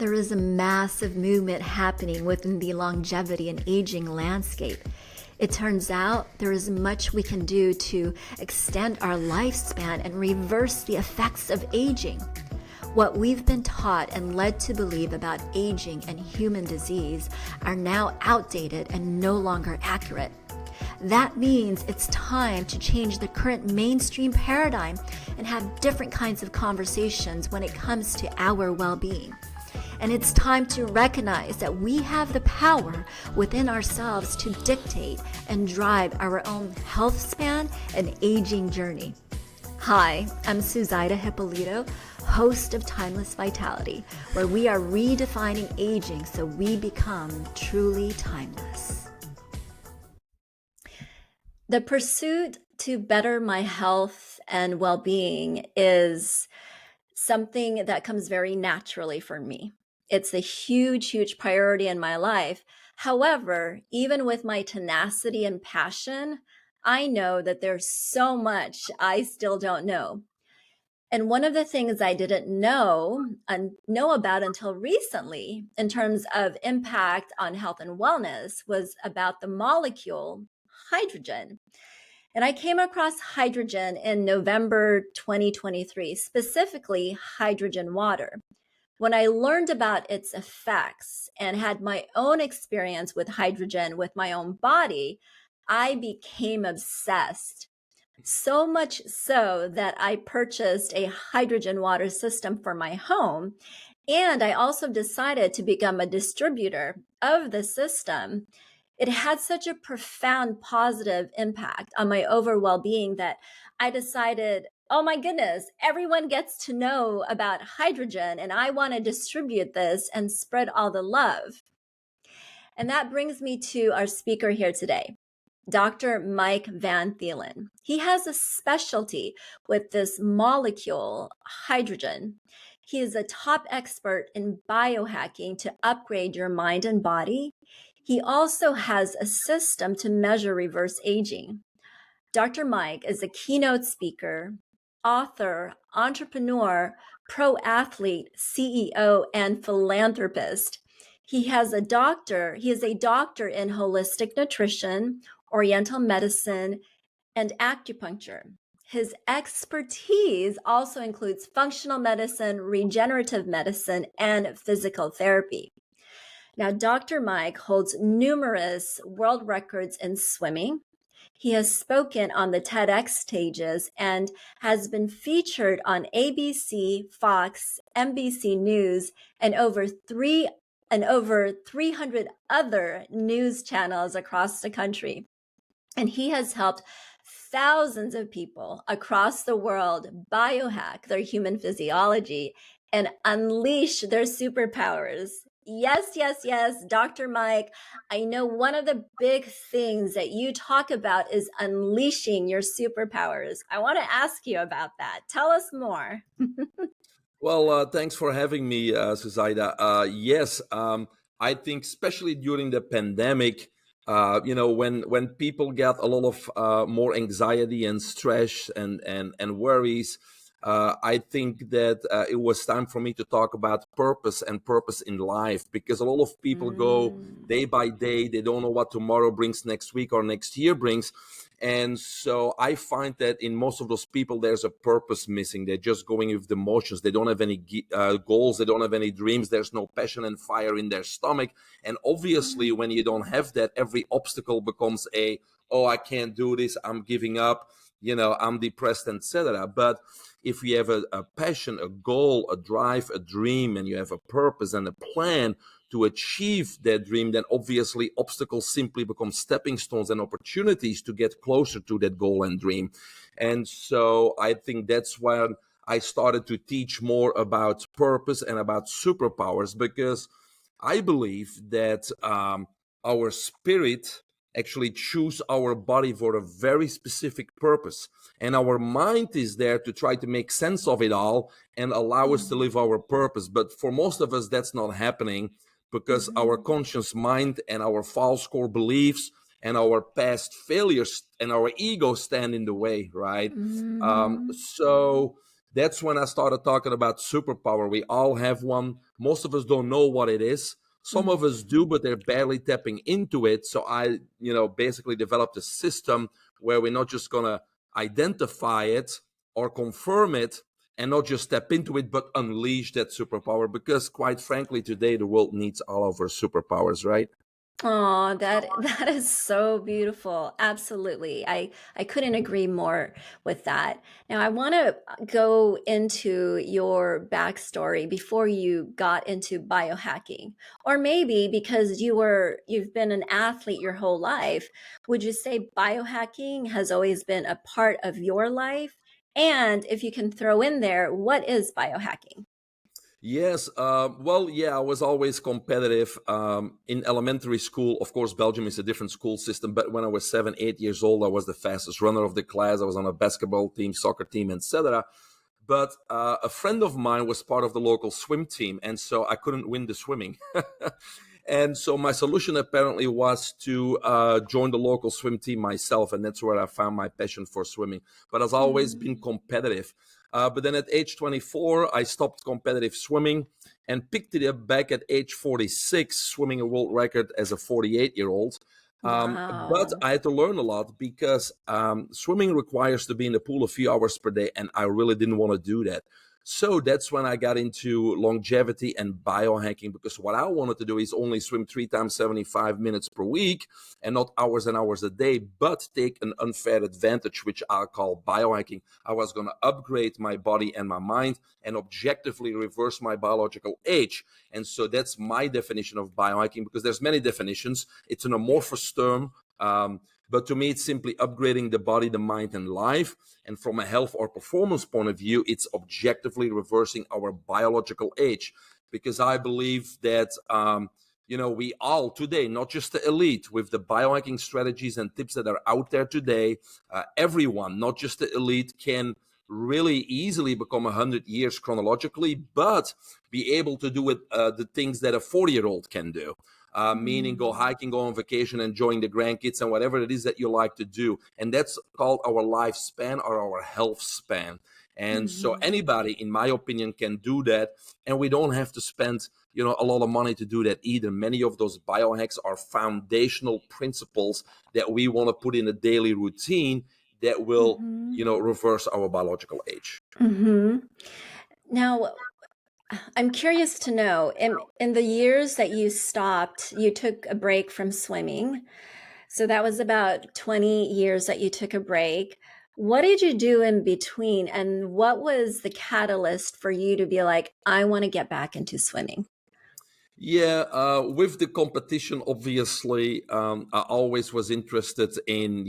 There is a massive movement happening within the longevity and aging landscape. It turns out there is much we can do to extend our lifespan and reverse the effects of aging. What we've been taught and led to believe about aging and human disease are now outdated and no longer accurate. That means it's time to change the current mainstream paradigm and have different kinds of conversations when it comes to our well-being. And it's time to recognize that we have the power within ourselves to dictate and drive our own health span and aging journey. Hi, I'm Suzaida Hippolito, host of Timeless Vitality, where we are redefining aging so we become truly timeless. The pursuit to better my health and well-being is something that comes very naturally for me. It's a huge, huge priority in my life. However, even with my tenacity and passion, I know that there's so much I still don't know. And one of the things I didn't know about until recently in terms of impact on health and wellness was about the molecule hydrogen. And I came across hydrogen in November 2023, specifically hydrogen water. When I learned about its effects and had my own experience with hydrogen with my own body, I became obsessed. So much so that I purchased a hydrogen water system for my home. And I also decided to become a distributor of the system. It had such a profound positive impact on my overall well-being that I decided, oh my goodness, everyone gets to know about hydrogen and I want to distribute this and spread all the love. And that brings me to our speaker here today, Dr. Mike Van Thielan. He has a specialty with this molecule, hydrogen. He is a top expert in biohacking to upgrade your mind and body. He also has a system to measure reverse aging. Dr. Mike is a keynote speaker, author, entrepreneur, pro athlete, CEO, and philanthropist. He is a doctor in holistic nutrition, oriental medicine, and acupuncture. His expertise also includes functional medicine, regenerative medicine, and physical therapy. Now, Dr. Mike holds numerous world records in swimming. He has spoken on the TEDx stages and has been featured on ABC, Fox, NBC News, and over 300 other news channels across the country. And he has helped thousands of people across the world biohack their human physiology and unleash their superpowers. Yes, Dr. Mike, I know one of the big things that you talk about is unleashing your superpowers. I want to ask you about that. Tell us more. Well, thanks for having me, Suzaida. Yes, I think especially during the pandemic, when people get a lot of more anxiety and stress and worries, I think that it was time for me to talk about purpose and purpose in life, because a lot of people go day by day. They don't know what tomorrow brings, next week or next year brings. And so I find that in most of those people, there's a purpose missing. They're just going with the motions. They don't have any goals. They don't have any dreams. There's no passion and fire in their stomach. And obviously, when you don't have that, every obstacle becomes oh, I can't do this. I'm giving up. I'm depressed, etc. But if you have a passion, a goal, a drive, a dream, and you have a purpose and a plan to achieve that dream, then obviously obstacles simply become stepping stones and opportunities to get closer to that goal and dream. And so I think that's when I started to teach more about purpose and about superpowers, because I believe that our spirit actually choose our body for a very specific purpose. And our mind is there to try to make sense of it all and allow us to live our purpose. But for most of us, that's not happening, because our conscious mind and our false core beliefs and our past failures and our ego stand in the way, right? So that's when I started talking about superpower. We all have one. Most of us don't know what it is. Some of us do, but they're barely tapping into it. So I, basically developed a system where we're not just going to identify it or confirm it and not just step into it, but unleash that superpower. Because quite frankly, today the world needs all of our superpowers, right? Oh, that is so beautiful. Absolutely. I couldn't agree more with that. Now I want to go into your backstory before you got into biohacking. Or maybe because you've been an athlete your whole life, would you say biohacking has always been a part of your life? And if you can throw in there, what is biohacking? Yes. Well, yeah, I was always competitive. In elementary school, of course, Belgium is a different school system. But when I was 7, 8 years old, I was the fastest runner of the class. I was on a basketball team, soccer team, etc. But a friend of mine was part of the local swim team, and so I couldn't win the swimming. And so my solution apparently was to join the local swim team myself, and that's where I found my passion for swimming. But I've always been Mm. competitive. But then at age 24, I stopped competitive swimming and picked it up back at age 46, swimming a world record as a 48-year-old. But Wow. I had to learn a lot because swimming requires to be in the pool a few hours per day, and I really didn't want to do that. So that's when I got into longevity and biohacking, because what I wanted to do is only swim 3 times 75 minutes per week and not hours and hours a day, but take an unfair advantage, which I call biohacking. I was going to upgrade my body and my mind and objectively reverse my biological age. And so that's my definition of biohacking, because there's many definitions. It's an amorphous term. But to me, it's simply upgrading the body, the mind, and life. And from a health or performance point of view, it's objectively reversing our biological age. Because I believe that, we all today, not just the elite, with the biohacking strategies and tips that are out there today, everyone, not just the elite, can really easily become 100 years chronologically, but be able to do it the things that a 40-year-old can do. Meaning go Mm. hiking, go on vacation, enjoying the grandkids and whatever it is that you like to do. And that's called our lifespan or our health span. And so Mhm. anybody, in my opinion, can do that. And we don't have to spend, a lot of money to do that either. Many of those biohacks are foundational principles that we want to put in a daily routine that will, Mhm. reverse our biological age. Mhm. Now, I'm curious to know, in the years that you stopped, you took a break from swimming. So that was about 20 years that you took a break. What did you do in between? And what was the catalyst for you to be like, I want to get back into swimming? Yeah, with the competition, obviously, I always was interested in,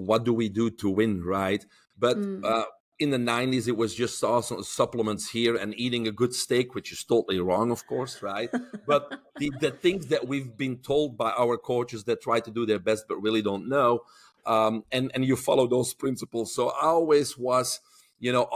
what do we do to win, right? But Mm. in the 90s, it was just awesome supplements here and eating a good steak, which is totally wrong, of course, right? But the things that we've been told by our coaches that try to do their best but really don't know, and you follow those principles. So I always was,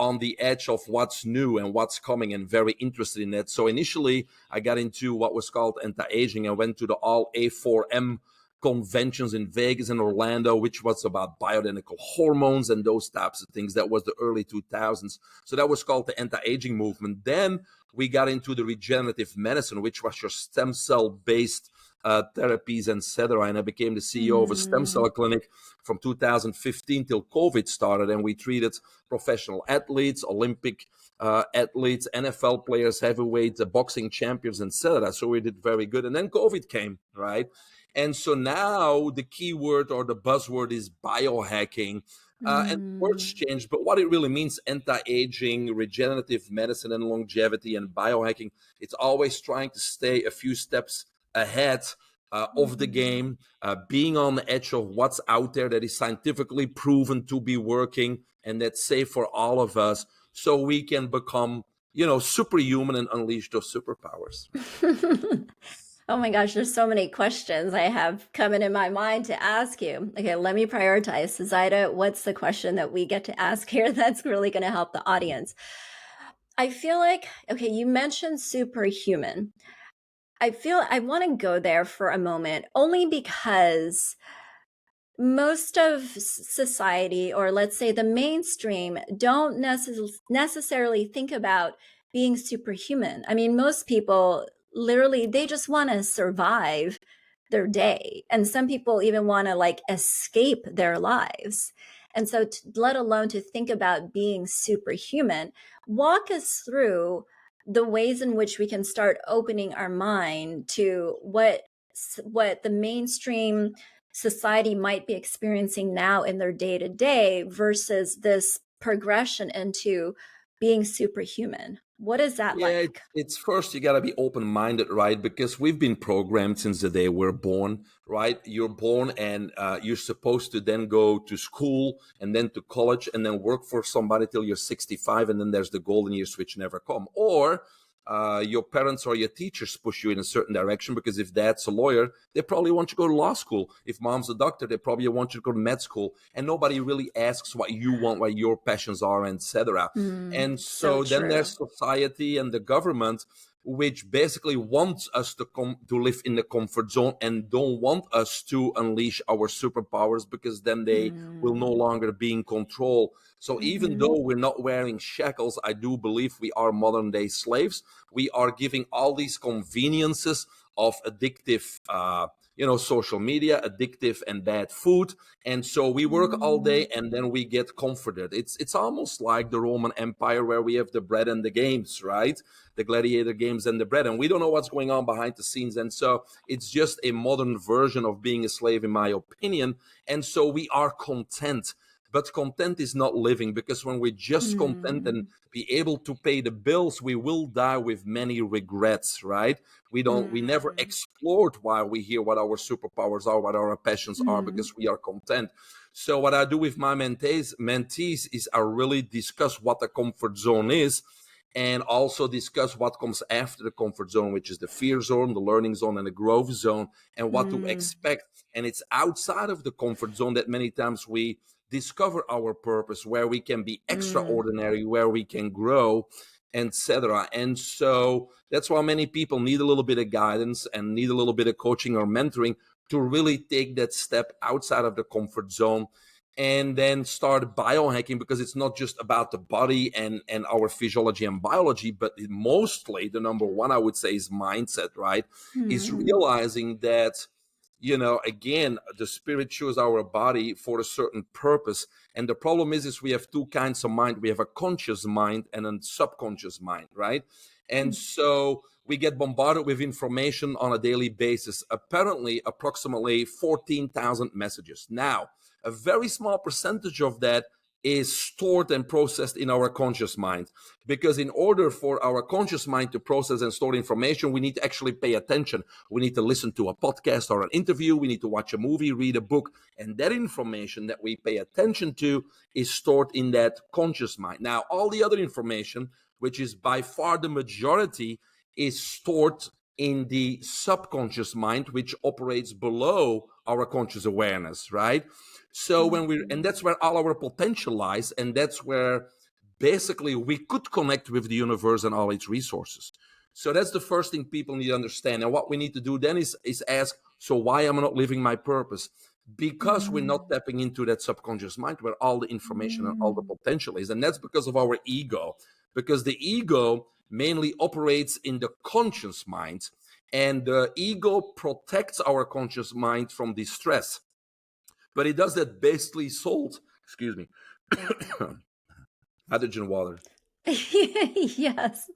on the edge of what's new and what's coming and very interested in that. So initially, I got into what was called anti-aging. I went to the all A4M conventions in Vegas and Orlando, which was about bioidentical hormones and those types of things. That was the early 2000s. So that was called the anti-aging movement. Then we got into the regenerative medicine, which was your stem cell based therapies, etc. And I became the CEO of a stem Mm. cell clinic from 2015 till COVID started, and we treated professional athletes, Olympic athletes, NFL players, heavyweights, boxing champions, etc. So we did very good. And then COVID came, right? And so now the keyword or the buzzword is biohacking. And words Mm. change, but what it really means, anti-aging, regenerative medicine and longevity and biohacking, it's always trying to stay a few steps ahead of the Mhm. game, being on the edge of what's out there that is scientifically proven to be working and that's safe for all of us, so we can become, superhuman and unleash those superpowers. Oh my gosh, there's so many questions I have coming in my mind to ask you. Okay, let me prioritize. Zaida, what's the question that we get to ask here that's really going to help the audience? I feel like, okay, you mentioned superhuman. I feel I want to go there for a moment only because most of society, or let's say the mainstream, don't necessarily think about being superhuman. I mean, most people literally, they just want to survive their day. And some people even want to like escape their lives. And so, let alone to think about being superhuman, walk us through the ways in which we can start opening our mind to what the mainstream society might be experiencing now in their day to day versus this progression into being superhuman. What is that Yeah, like? it's first you got to be open minded, right? Because we've been programmed since the day we're born, right? You're born and you're supposed to then go to school and then to college and then work for somebody till you're 65. And then there's the golden years which never come. Or your parents or your teachers push you in a certain direction because if dad's a lawyer, they probably want you to go to law school. If mom's a doctor, they probably want you to go to med school. And nobody really asks what you want, what your passions are, etc. And So so then true. there's society and the government, which basically wants us to come to live in the comfort zone and don't want us to unleash our superpowers because then they will no Mm. longer be in control. So even Hmm. though we're not wearing shackles, I do believe we are modern day slaves. We are giving all these conveniences of addictive social media, addictive and bad food. And so we work all day and then we get comforted. It's almost like the Roman Empire where we have the bread and the games, right? The gladiator games and the bread. And we don't know what's going on behind the scenes. And so it's just a modern version of being a slave, in my opinion. And so we are content. But content is not living, because when we're just content and Mm. be able to pay the bills, we will die with many regrets, right? We never Mm. explored why we hear what our superpowers are, what our passions are, Mm. because we are content. So what I do with my mentees is I really discuss what the comfort zone is, and also discuss what comes after the comfort zone, which is the fear zone, the learning zone, and the growth zone, and what to Mm. expect. And it's outside of the comfort zone that many times we discover our purpose, where we can be Mm. extraordinary, where we can grow, etc. And so that's why many people need a little bit of guidance and need a little bit of coaching or mentoring to really take that step outside of the comfort zone and then start biohacking, because it's not just about the body and our physiology and biology, but mostly the number one I would say is mindset, right? Is Mm. realizing that, again, the spirit chose our body for a certain purpose. And the problem is we have two kinds of mind. We have a conscious mind and a subconscious mind, right? And so we get bombarded with information on a daily basis, apparently approximately 14,000 messages. Now, a very small percentage of that is stored and processed in our conscious mind. Because in order for our conscious mind to process and store information, we need to actually pay attention. We need to listen to a podcast or an interview. We need to watch a movie, read a book. And that information that we pay attention to is stored in that conscious mind. Now, all the other information, which is by far the majority, is stored in the subconscious mind, which operates below our conscious awareness, right? So and Mm. that's where all our potential lies, and that's where basically we could connect with the universe and all its resources. So that's the first thing people need to understand. And what we need to do then is ask, so why am I not living my purpose? Because we're Mm. not tapping into that subconscious mind where all the information and all the Mm. potential is. And that's because of our ego, because the ego mainly operates in the conscious mind, and the ego protects our conscious mind from distress. But it does that basically salt, excuse me, hydrogen water. Yes.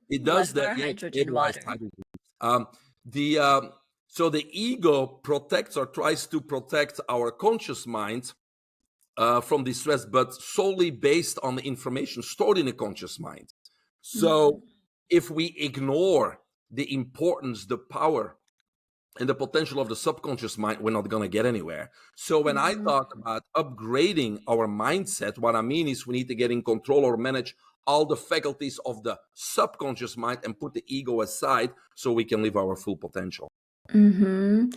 It does Love that, our yeah, hydrogen stabilized water. hydrogen. The So the ego protects or tries to protect our conscious mind from distress, but solely based on the information stored in the conscious mind. Mm. So if we ignore the importance, the power, and the potential of the subconscious mind, we're not going to get anywhere. So when I Mhm. talk about upgrading our mindset, what I mean is we need to get in control or manage all the faculties of the subconscious mind and put the ego aside so we can live our full potential. Mhm.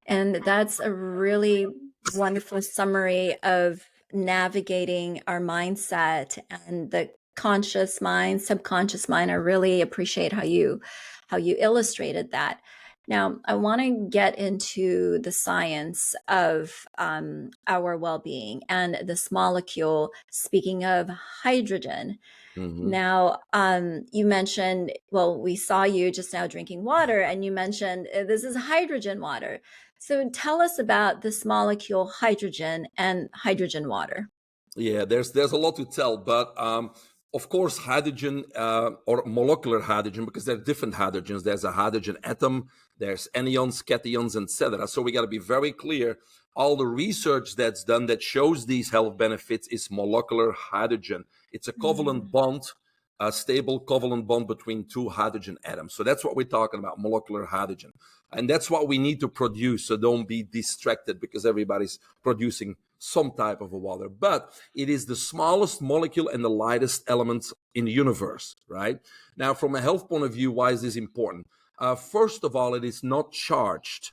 And that's a really wonderful summary of navigating our mindset and the conscious mind, subconscious mind. I really appreciate how you illustrated that. Now, I want to get into the science of our well-being and this molecule. Speaking of hydrogen, Hmm. Now, you mentioned, well, we saw you just now drinking water, and you mentioned this is hydrogen water. So tell us about this molecule hydrogen and hydrogen water. Yeah, there's a lot to tell, but of course, hydrogen or molecular hydrogen, because there are different hydrogens. There's a hydrogen atom, there's anions, cations, etc. So we got to be very clear. All the research that's done that shows these health benefits is molecular hydrogen. It's a covalent Mm, bond, a stable covalent bond between two hydrogen atoms. So that's what we're talking about, molecular hydrogen. And that's what we need to produce. So don't be distracted because everybody's producing some type of a water. But it is the smallest molecule and the lightest element in the universe, right? Now, from a health point of view, why is this important? First of all, it is not charged.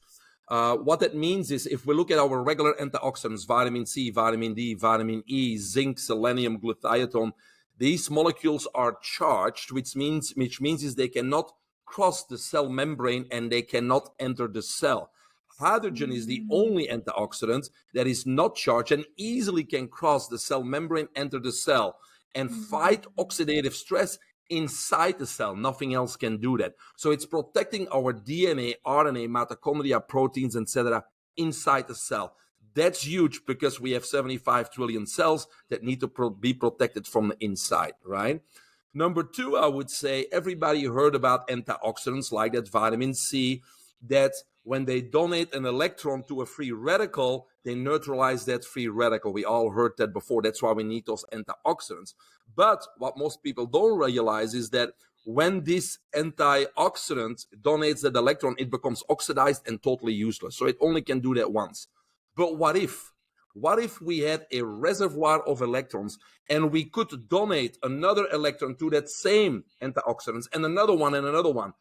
What that means is if we look at our regular antioxidants, vitamin C, vitamin D, vitamin E, zinc, selenium, glutathione, these molecules are charged, which means is they cannot cross the cell membrane and they cannot enter the cell. Hydrogen is the mm, only antioxidant that is not charged and easily can cross the cell membrane, enter the cell, and fight mm, oxidative stress inside the cell. Nothing else can do that. So it's protecting our DNA, RNA, mitochondria, proteins, etc. inside the cell. That's huge because we have 75 trillion cells that need to be protected from the inside, right? Number two, I would say everybody heard about antioxidants like that vitamin C, that when they donate an electron to a free radical, they neutralize that free radical. We all heard that before. That's why we need those antioxidants. But what most people don't realize is that when this antioxidant donates that electron, it becomes oxidized and totally useless. So it only can do that once. But what if? What if we had a reservoir of electrons and we could donate another electron to that same antioxidants and another one and another one?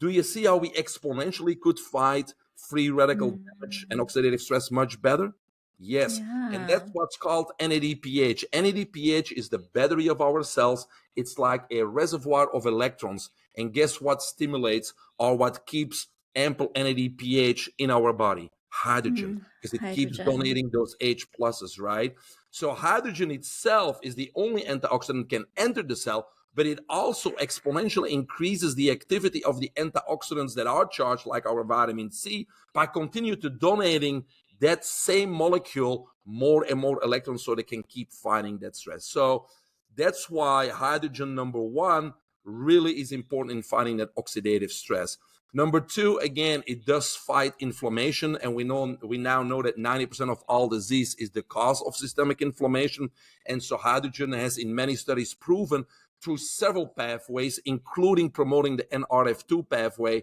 Do you see how we exponentially could fight free radical damage and mm. oxidative stress much better? Yes. And Yeah. that's what's called NADPH. NADPH is the battery of our cells. It's like a reservoir of electrons. And guess what stimulates or what keeps ample NADPH in our body? Hydrogen, Mm. because it keeps Hydrogen. donating those H pluses, right? So hydrogen itself is the only antioxidant can enter the cell, but it also exponentially increases the activity of the antioxidants that are charged, like our vitamin C, by continue to donating that same molecule more and more electrons so they can keep fighting that stress. So that's why hydrogen, number one, really is important in fighting that oxidative stress. Number two, again, it does fight inflammation, and we now know that 90% of all disease is the cause of systemic inflammation. And so hydrogen has in many studies proven through several pathways, including promoting the NRF2 pathway,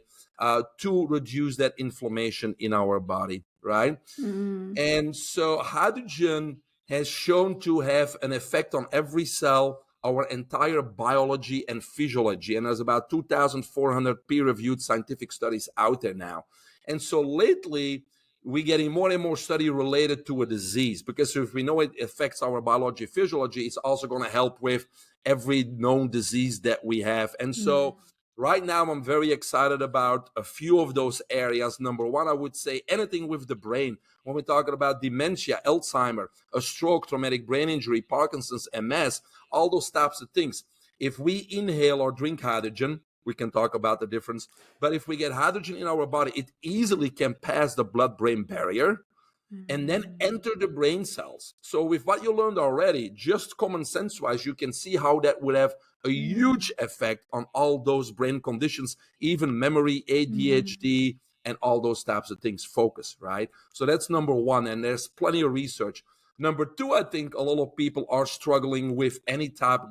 to reduce that inflammation in our body, right? Mm, And so hydrogen has shown to have an effect on every cell, our entire biology and physiology. And there's about 2,400 peer-reviewed scientific studies out there now. And so lately, we're getting more and more study related to a disease, because if we know it affects our biology, physiology, it's also going to help with every known disease that we have. And mm, so right now, I'm very excited about a few of those areas. Number one, I would say anything with the brain. When we're talking about dementia, Alzheimer, a stroke, traumatic brain injury, Parkinson's, MS, all those types of things. If we inhale or drink hydrogen, we can talk about the difference. But if we get hydrogen in our body, it easily can pass the blood-brain barrier and then mm, enter the brain cells. So, with what you learned already, just common sense wise, you can see how that would have a yeah. huge effect on all those brain conditions, even memory, Mm, ADHD, and all those types of things. Focus, right? So, that's number one. And there's plenty of research. Number two, I think a lot of people are struggling with any type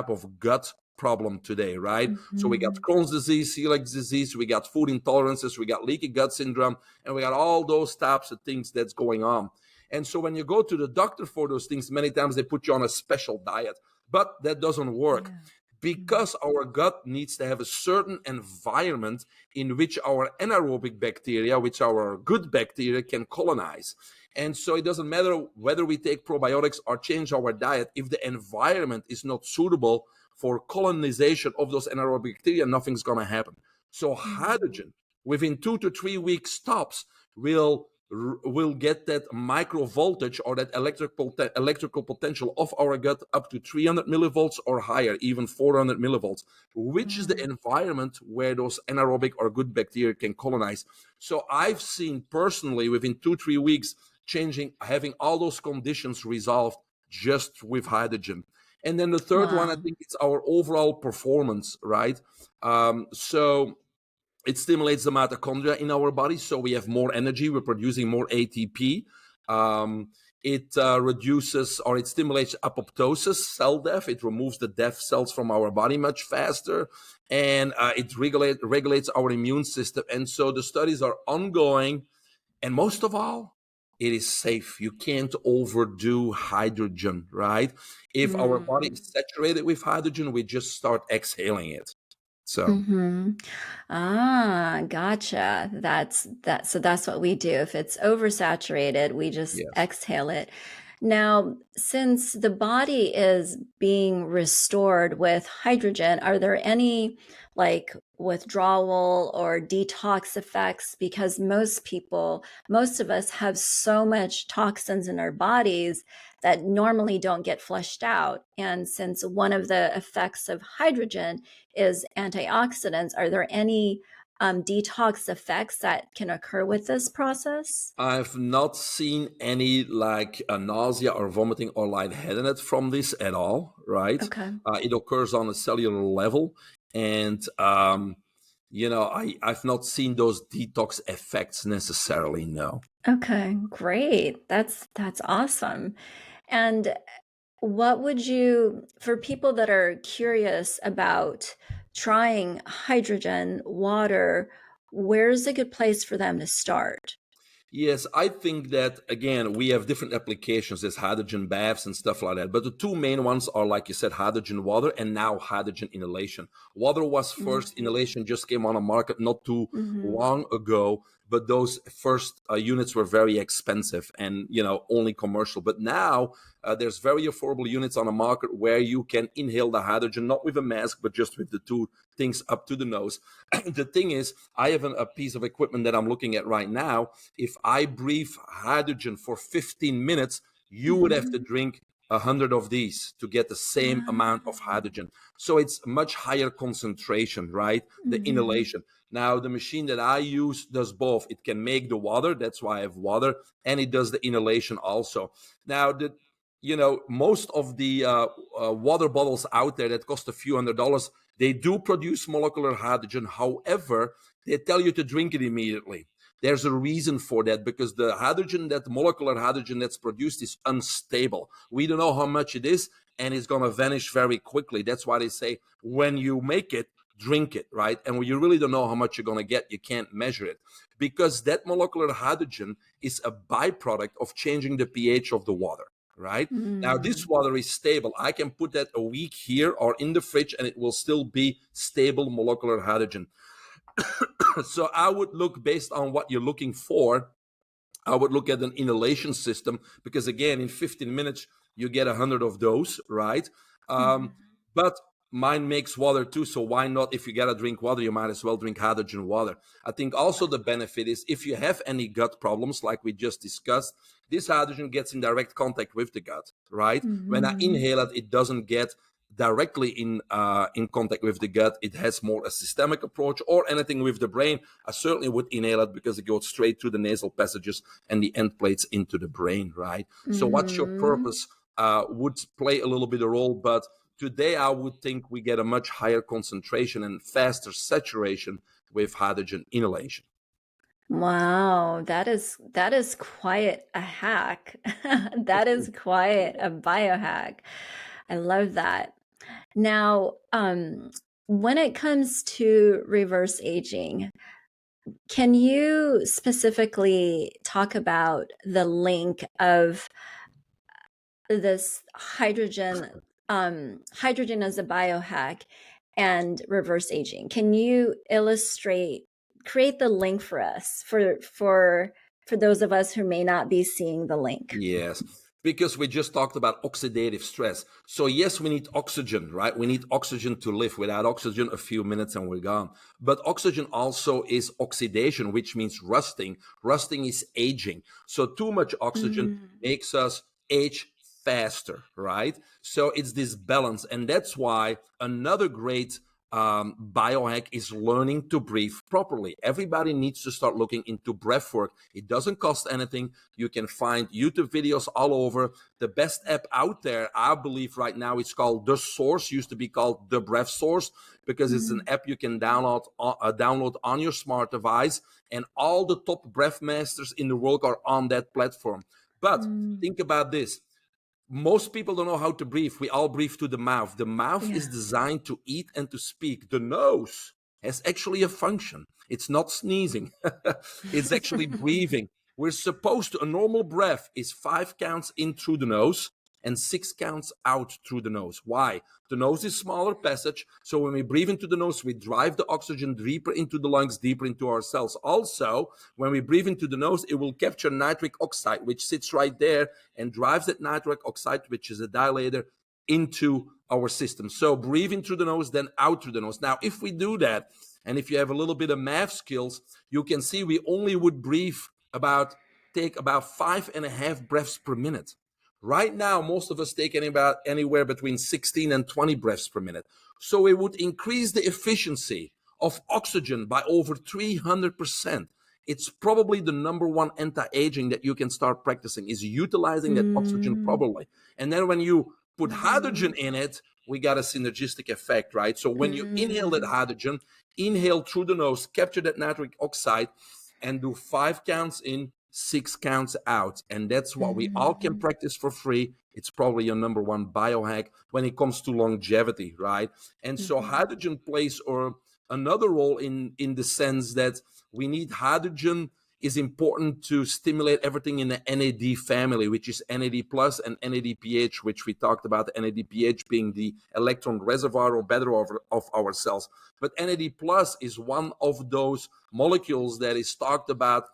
of gut problem today, right? So we got mhm, Crohn's disease, celiac disease, we got food intolerances, we got leaky gut syndrome, and we got all those types of things that's going on. And so when you go to the doctor for those things, many times they put you on a special diet, but that doesn't work yeah. Mm, because our gut needs to have a certain environment in which our anaerobic bacteria, which our good bacteria, can colonize. And so it doesn't matter whether we take probiotics or change our diet. If the environment is not suitable for colonization of those anaerobic bacteria, nothing's going to happen. So mm, hydrogen, within 2 to 3 weeks tops, will will get that micro voltage or that electrical potential of our gut up to 300 millivolts or higher, even 400 millivolts, which is the Mm. environment where those anaerobic or good bacteria can colonize. So I've seen personally within 2-3 weeks having all those conditions resolved just with hydrogen. And then the third one, I Wow. think it's our overall performance, right? So it stimulates the mitochondria in our body, so we have more energy. We're producing more ATP. It reduces or it stimulates apoptosis, cell death. It removes the deaf cells from our body much faster, and it regulates our immune system. And so the studies are ongoing, and most of all, it is safe. You can't overdo hydrogen, right? If our body Mm. is saturated with hydrogen, we just start exhaling it. So, Hmm. Ah, gotcha. So that's what we do. If it's oversaturated, we just yes. exhale it. Now, since the body is being restored with hydrogen, are there any like withdrawal or detox effects? Because most of us have so much toxins in our bodies that normally don't get flushed out. And since one of the effects of hydrogen is antioxidants, are there any detox effects that can occur with this process? I've not seen any like nausea or vomiting or lightheadedness from this at all, right? Okay. It occurs on a cellular level. And, I've not seen those detox effects necessarily, no. Okay, great. That's awesome. And what would you, for people that are curious about trying hydrogen water, where's a good place for them to start? Yes, I think that again, we have different applications. There's hydrogen baths and stuff like that. But the two main ones are, like you said, hydrogen water and now hydrogen inhalation. Water was first, Mm-hmm. inhalation just came on the market not too Mm-hmm. long ago. But those first units were very expensive and, only commercial. But now there's very affordable units on the market where you can inhale the hydrogen, not with a mask, but just with the two things up to the nose. The thing is, I have a piece of equipment that I'm looking at right now. If I breathe hydrogen for 15 minutes, you would have to Mm-hmm. drink 100 of these to get the same amount of hydrogen. So it's much higher concentration, right? The Mm-hmm. inhalation. Now, the machine that I use does both. It can make the water, that's why I have water, and it does the inhalation also. Now, most of the water bottles out there that cost a few $100s, they do produce molecular hydrogen. However, they tell you to drink it immediately. There's a reason for that, because the molecular hydrogen that's produced is unstable. We don't know how much it is, and it's going to vanish very quickly. That's why they say when you make it, drink it, right? And when you really don't know how much you're going to get, you can't measure it, because that molecular hydrogen is a byproduct of changing the pH of the water, right? Now, this Mm. water is stable. I can put that a week here or in the fridge, and it will still be stable molecular hydrogen. So I would look, based on what you're looking for, I would look at an inhalation system, because again, in 15 minutes, you get 100 of those, right? Mhm. But mine makes water too. So why not? If you got to drink water, you might as well drink hydrogen water. I think also the benefit is, if you have any gut problems, like we just discussed, this hydrogen gets in direct contact with the gut, right? When I Mhm. inhale it, it doesn't get directly in contact with the gut. It has more a systemic approach, or anything with the brain. I certainly would inhale it, because it goes straight through the nasal passages and the end plates into the brain, right? So what's your Mhm. purpose would play a little bit of role, but today I would think we get a much higher concentration and faster saturation with hydrogen inhalation. Wow, that is quite a hack. That is quite a biohack. I love that. Now, when it comes to reverse aging, can you specifically talk about the link of this hydrogen as a biohack and reverse aging? Can you create the link for us, for those of us who may not be seeing the link? Yes. Because we just talked about oxidative stress. So yes, we need oxygen, right? We need oxygen to live. Without oxygen, a few minutes and we're gone. But oxygen also is oxidation, which means rusting. Rusting is aging. So too much oxygen Mm. makes us age faster, right? So it's this balance. And that's why another great biohack is learning to breathe properly. Everybody needs to start looking into breath work. It doesn't cost anything. You can find YouTube videos all over. The best app out there, I believe right now, it's called The Source, used to be called The Breath Source, because it's an Mm. app you can download on your smart device. And all the top breath masters in the world are on that platform. But Mm. think about this. Most people don't know how to breathe. We all breathe to the mouth. The mouth Yeah. is designed to eat and to speak. The nose has actually a function. It's not sneezing, it's actually breathing. We're supposed to, a normal breath is 5 counts in through the nose and 6 counts out through the nose. Why? The nose is smaller passage. So when we breathe into the nose, we drive the oxygen deeper into the lungs, deeper into our cells. Also, when we breathe into the nose, it will capture nitric oxide, which sits right there and drives that nitric oxide, which is a dilator, into our system. So breathing through the nose, then out through the nose. Now, if we do that, and if you have a little bit of math skills, you can see we only would take about 5.5 breaths per minute. Right now, most of us take anywhere between 16 and 20 breaths per minute. So it would increase the efficiency of oxygen by over 300%. It's probably the number one anti-aging that you can start practicing, is utilizing that oxygen Mm. properly. And then when you put hydrogen Mm. in it, we got a synergistic effect, right? So when you inhale that Mm. hydrogen, inhale through the nose, capture that nitric oxide, and do 5 counts in, 6 counts out. And that's what we all can Mm. practice for free. It's probably your number one biohack when it comes to longevity, right? And so Mhm. hydrogen plays another role in the sense that we need hydrogen is important to stimulate everything in the NAD family, which is NAD plus and NADPH, which we talked about, NADPH being the electron reservoir or better of our cells. But NAD plus is one of those molecules that is talked about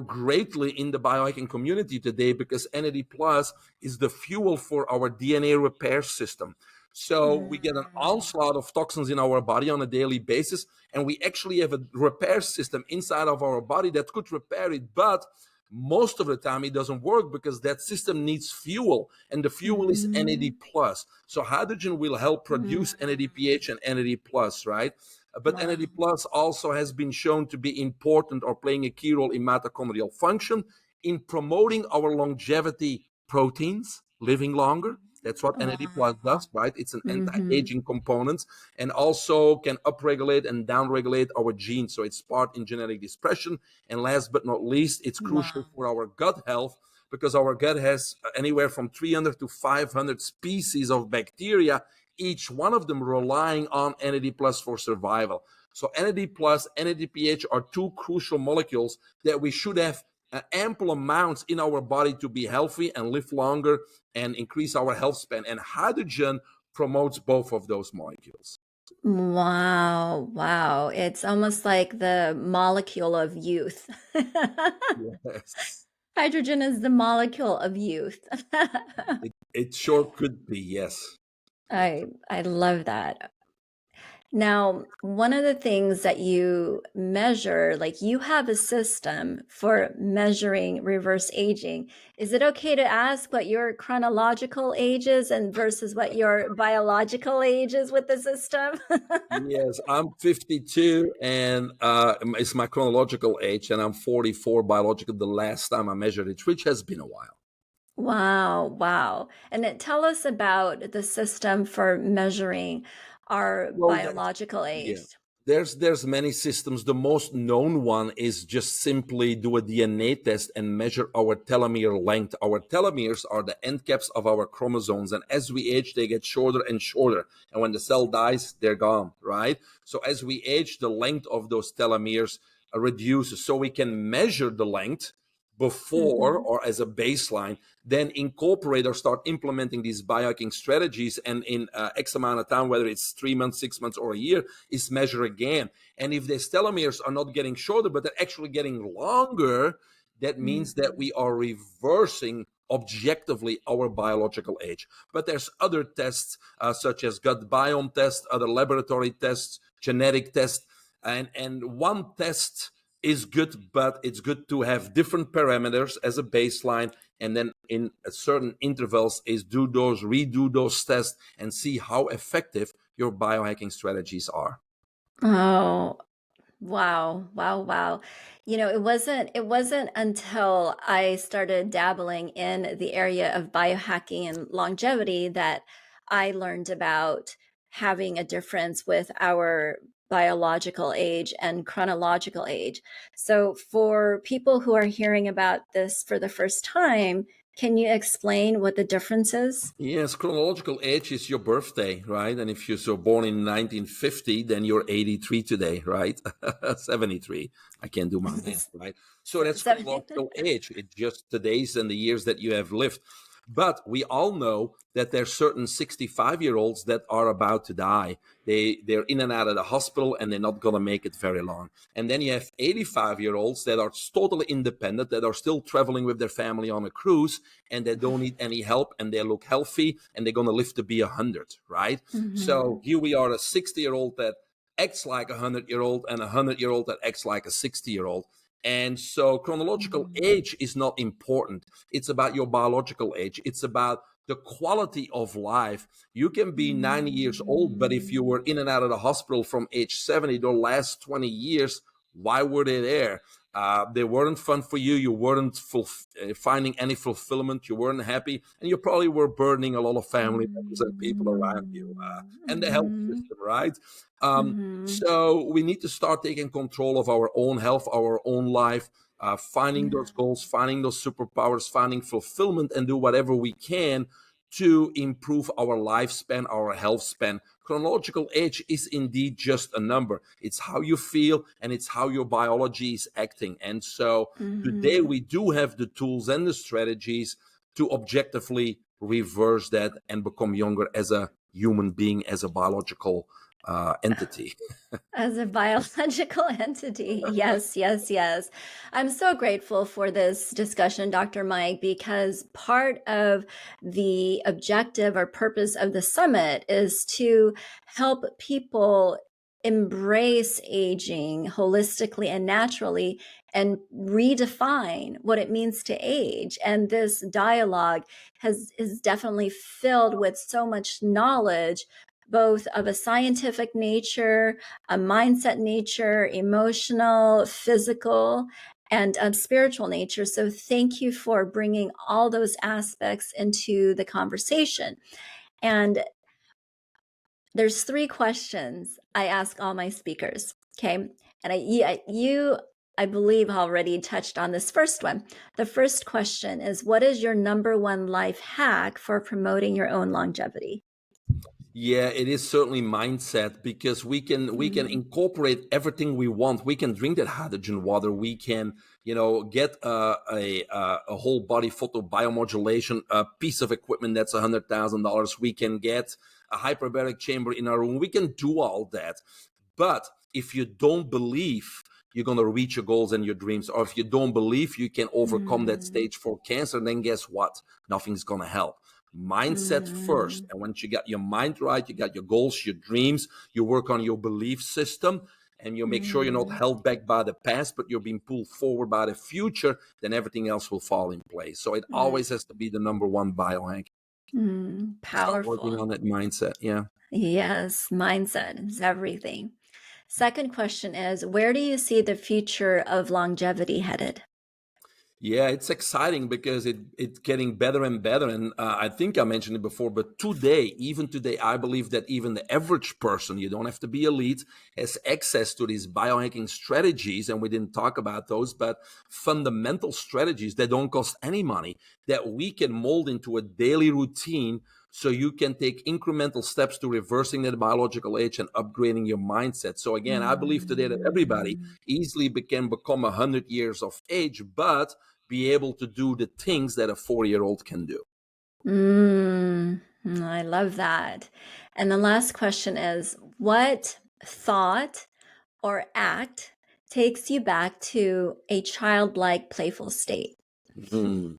greatly in the biohacking community today, because NAD plus is the fuel for our DNA repair system. So we get an Mm. onslaught of toxins in our body on a daily basis, and we actually have a repair system inside of our body that could repair it, but most of the time it doesn't work because that system needs fuel, and the fuel is NAD Mm. plus. So hydrogen will help Mm. produce NADPH and NAD plus, right? But Wow. NAD plus also has been shown to be important or playing a key role in mitochondrial function, in promoting our longevity proteins, living longer. That's what NAD plus Wow. does, right? It's an Mhm. anti-aging component, and also can upregulate and downregulate our genes. So it's part in genetic expression. And last but not least, it's crucial Wow. for our gut health, because our gut has anywhere from 300 to 500 species of bacteria, each one of them relying on NAD plus for survival. So NAD plus, NADPH are two crucial molecules that we should have ample amounts in our body to be healthy and live longer and increase our health span. And hydrogen promotes both of those molecules. Wow. Wow. It's almost like the molecule of youth. Yes, Hydrogen is the molecule of youth. it sure could be. Yes. I love that. Now, one of the things that you measure, like you have a system for measuring reverse aging. Is it okay to ask what your chronological age is and versus what your biological age is with the system? Yes, I'm 52, and it's my chronological age, and I'm 44 biological the last time I measured it, which has been a while. Wow, wow. And then tell us about the system for measuring our Well, biological yeah, age. there's many systems. The most known one is just simply do a DNA test and measure our telomere length. Our telomeres are the end caps of our chromosomes, and as we age, they get shorter and shorter. And when the cell dies, they're gone, right? So as we age, the length of those telomeres reduces. So we can measure the length before Mhm. or as a baseline, then incorporate or start implementing these biohacking strategies, and in X amount of time, whether it's 3 months, 6 months, or a year, is measure again. And if the telomeres are not getting shorter but they're actually getting longer, that means that Mhm. we are reversing objectively our biological age. But there's other tests, such as gut biome tests, other laboratory tests, genetic tests, and one test is good, but it's good to have different parameters as a baseline, and then in certain intervals is redo those tests and see how effective your biohacking strategies are. Oh, wow, wow, wow. It wasn't until I started dabbling in the area of biohacking and longevity that I learned about having a difference with our biological age and chronological age. So for people who are hearing about this for the first time, can you explain what the difference is? Yes, chronological age is your birthday, right? And if you're so born in 1950, then you're 83 today, right? 73. I can't do my math, right? So that's 70. chronological age. It's just the days and the years that you have lived. But we all know that there's certain 65-year-olds that are about to die. They're in and out of the hospital and they're not gonna make it very long. And then you have 85-year-olds that are totally independent, that are still traveling with their family on a cruise, and they don't need any help, and they look healthy, and they're gonna live to be 100, right? So Mhm. here we are, a 60-year-old that acts like a 100-year-old, and a 100-year-old that acts like a 60-year-old. And so chronological Mhm. age is not important. It's about your biological age. It's about the quality of life. You can be 90 years old, but if you Mhm. were in and out of the hospital from age 70, the last 20 years, why were they there? They weren't fun for you. You weren't finding any fulfillment. You weren't happy. And you probably were burdening a lot of family members and people around you, and the health Mhm. system, right? Um, Mhm. so we need to start taking control of our own health, our own life, finding Yeah. those goals, finding those superpowers, finding fulfillment, and do whatever we can to improve our lifespan, our health span. Chronological age is indeed just a number. It's how you feel and it's how your biology is acting. And so today Mhm. we do have the tools and the strategies to objectively reverse that and become younger as a human being, as a biological entity. As a biological entity. Yes, yes, yes. I'm so grateful for this discussion, Dr. Mike, because part of the objective or purpose of the summit is to help people embrace aging holistically and naturally and redefine what it means to age. And this dialogue is definitely filled with so much knowledge, both of a scientific nature, a mindset nature, emotional, physical, and spiritual nature. So thank you for bringing all those aspects into the conversation. And there's three questions I ask all my speakers. Okay. And I believe already touched on this first one. The first question is, what is your number one life hack for promoting your own longevity? Yeah, it is certainly mindset, because we can Mm. incorporate everything we want. We can drink that hydrogen water. We can, get a whole body photo biomodulation piece of equipment that's $100,000. We can get a hyperbaric chamber in our room. We can do all that. But if you don't believe you're going to reach your goals and your dreams, or if you don't believe you can overcome that Mm. stage 4 cancer, then guess what? Nothing's going to help. Mindset first. Mm. And once you got your mind right, you got your goals, your dreams, you work on your belief system, and you make sure you're not Mm. held back by the past, but you're being pulled forward by the future, then everything else will fall in place. So it Mm. always has to be the number one biohack. Mm. Start working Powerful. on that mindset. Yeah. Yes, mindset is everything. Second question is, where do you see the future of longevity headed? Yeah, it's exciting because it's getting better and better. And I think I mentioned it before, but today, even today, I believe that even the average person, you don't have to be elite, has access to these biohacking strategies. And we didn't talk about those, but fundamental strategies that don't cost any money, that we can mold into a daily routine, so you can take incremental steps to reversing that biological age and upgrading your mindset. So again, I believe today that everybody Mm. easily can become 100 years of age, but be able to do the things that a 4-year-old can do. Mm. I love that. And the last question is, what thought or act takes you back to a childlike, playful state? Mhm.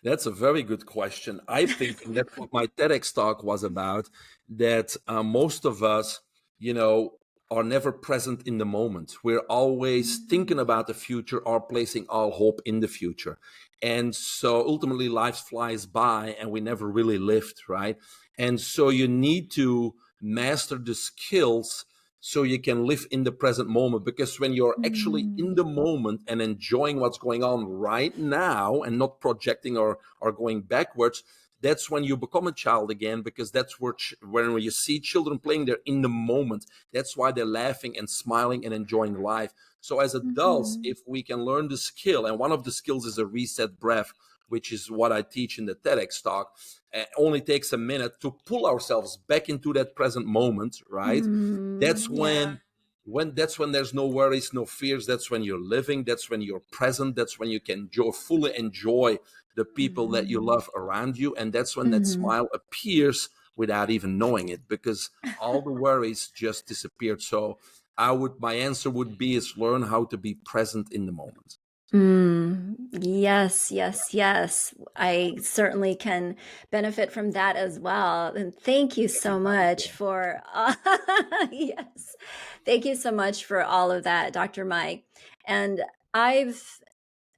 That's a very good question. I think, and that's what my TEDx talk was about, that most of us, you know, are never present in the moment. We're always thinking about the future or placing all hope in the future. And so ultimately life flies by and we never really lived, right? And so you need to master the skills so you can live in the present moment, because when you're actually in Mm. the moment and enjoying what's going on right now and not projecting or going backwards, that's when you become a child again, because that's where when you see children playing, they're in the moment. That's why they're laughing and smiling and enjoying life. So as adults, Mhm. if we can learn the skill, and one of the skills is a reset breath, which is what I teach in the TEDx talk. It only takes a minute to pull ourselves back into that present moment, right? That's Mm. Yeah. when that's when there's no worries, no fears. That's when you're living. That's when you're present. That's when you can fully enjoy the people that you Mhm. love around you, and that's when that Mhm. smile appears without even knowing it, because all the worries just disappeared. So my answer would be is learn how to be present in the moment. Yes, yes, yes. I certainly can benefit from that as well. And thank you so Everybody much can. for yes. Thank you so much for all of that, Dr. Mike. And I've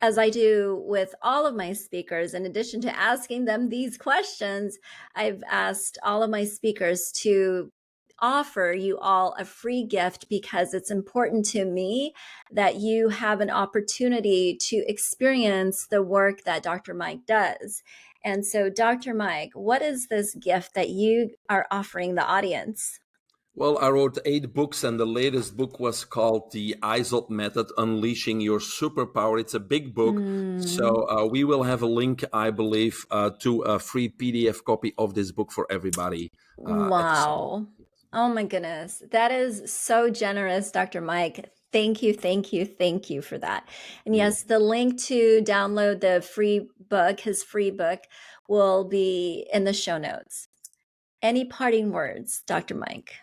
as I do with all of my speakers, in addition to asking them these questions, I've asked all of my speakers to offer you all a free gift, because it's important to me that you have an opportunity to experience the work that Dr. Mike does. And so, Dr. Mike, what is this gift that you are offering the audience? Well, I wrote 8 books, and the latest book was called The ISOT Method, Unleashing Your Superpower. It's a big book. So Mm. we will have a link, I believe, to a free PDF copy of this book for everybody at the summit. Wow. Oh my goodness. That is so generous, Dr. Mike. Thank you, thank you, thank you for that. And You yes, the link to download the free book, his free book, will be in the show notes. Any parting words, Dr. Mike?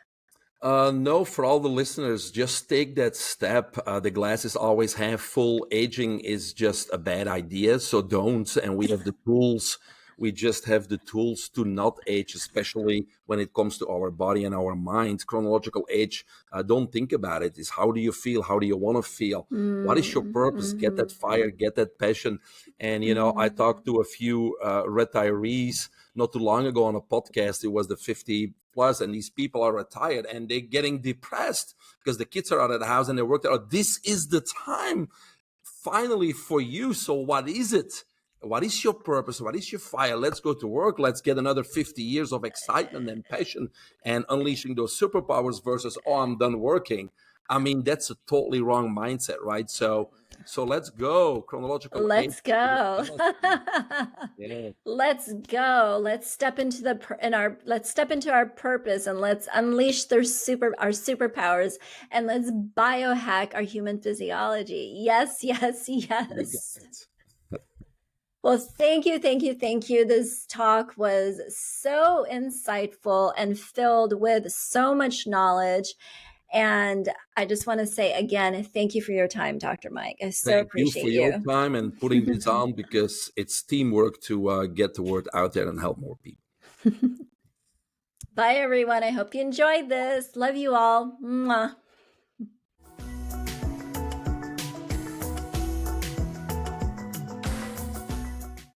No, for all the listeners, just take that step. The glass is always half full. Aging is just a bad idea, so don't. And we have the tools. We just have the tools to not age, especially when it comes to our body and our mind. Chronological age, don't think about it. Is how do you feel? How do you want to feel? What is your Mm, purpose? Get that mhm, fire, get that passion. And, I mhm, talked to a few retirees not too long ago on a podcast. It was the 50 plus, and these people are retired and they're getting depressed because the kids are out of the house and they worked out. This is the time finally for you. So what is it? What is your purpose? What is your fire? Let's go to work. Let's get another 50 years of excitement and passion and unleashing those superpowers versus, oh, I'm done working. I mean, that's a totally wrong mindset, right? So let's go. Chronological age Let's is a go. fallacy. Yeah. Let's go. Let's step into let's step into our purpose, and let's unleash our superpowers, and let's biohack our human physiology. Yes, yes, You got yes. it. Well, thank you, thank you, thank you. This talk was so insightful and filled with so much knowledge. And I just want to say again, thank you for your time, Dr. Mike. I so Thank you for appreciate your you. time and putting this on, because it's teamwork to get the word out there and help more people. Bye, everyone. I hope you enjoyed this. Love you all. Mwah.